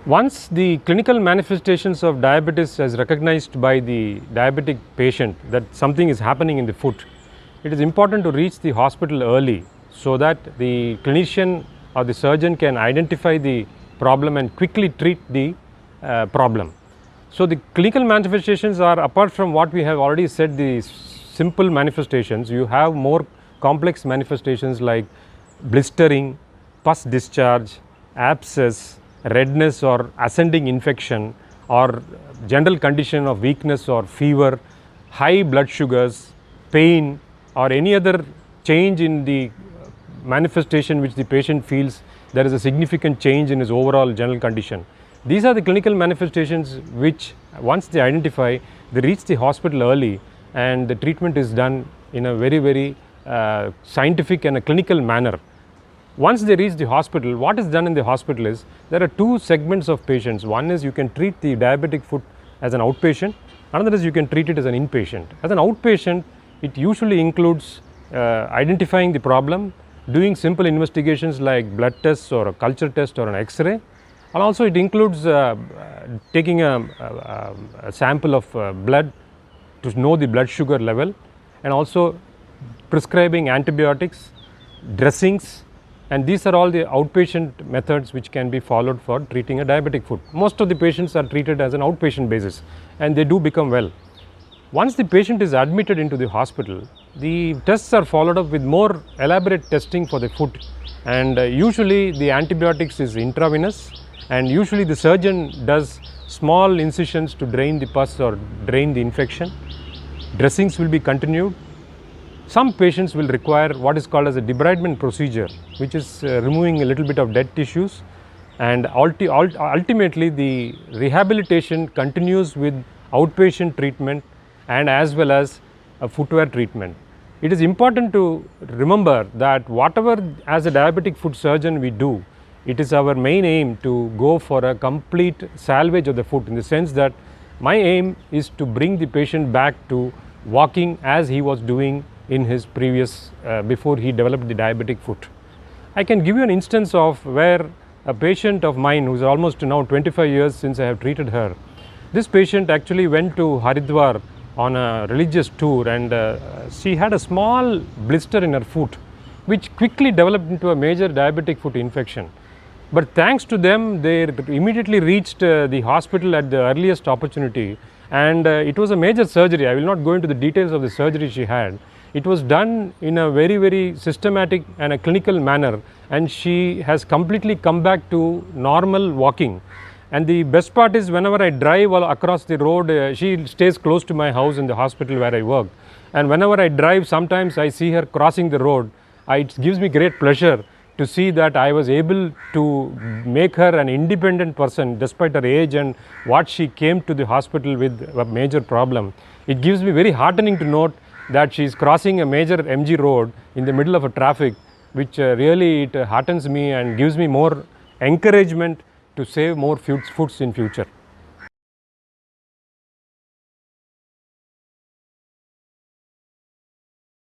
Once the clinical manifestations of diabetes is recognized by the diabetic patient that something is happening in the foot, it is important to reach the hospital early so that the clinician or the surgeon can identify the problem and quickly treat the problem. So the clinical manifestations are, apart from what we have already said, the simple manifestations, you have more complex manifestations like blistering, pus discharge, abscess, redness or ascending infection, or general condition of weakness or fever, high blood sugars, pain, or any other change in the manifestation which the patient feels there is a significant change in his overall general condition. These are the clinical manifestations which, once they identify, they reach the hospital early and the treatment is done in a very scientific and a clinical manner. Once they reach the hospital, what is done in the hospital is, there are two segments of patients. One is you can treat the diabetic foot as an outpatient, another is you can treat it as an inpatient. As an outpatient, it usually includes identifying the problem, doing simple investigations like blood tests or a culture test or an X-ray, and also it includes taking a sample of blood to know the blood sugar level, and also prescribing antibiotics, dressings, and these are all the outpatient methods which can be followed for treating a diabetic foot. Most of the patients are treated as an outpatient basis and they do become well. Once the patient is admitted into the hospital, the tests are followed up with more elaborate testing for the foot, and usually the antibiotics is intravenous, and usually the surgeon does small incisions to drain the pus or drain the infection. Dressings will be continued. Some patients will require what is called as a debridement procedure, which is removing a little bit of dead tissues, and ultimately the rehabilitation continues with outpatient treatment and as well as a footwear treatment. It is important to remember that whatever as a diabetic foot surgeon we do, it is our main aim to go for a complete salvage of the foot, in the sense that my aim is to bring the patient back to walking as he was doing in his previous, before he developed the diabetic foot. I can give you an instance of where a patient of mine, who is almost now 25 years since I have treated her, this patient actually went to Haridwar on a religious tour, and she had a small blister in her foot which quickly developed into a major diabetic foot infection. But thanks to them, they immediately reached the hospital at the earliest opportunity, and it was a major surgery. I will not go into the details of the surgery she had. It was done in a very systematic and a clinical manner, and she has completely come back to normal walking. And the best part is, whenever I drive across the road, she stays close to my house in the hospital where I work, and whenever I drive, sometimes I see her crossing the road. It gives me great pleasure to see that I was able to make her an independent person despite her age and what she came to the hospital with a major problem. It gives me very heartening to note that she is crossing a major MG road in the middle of a traffic, which really it heartens me and gives me more encouragement to save more foots in future.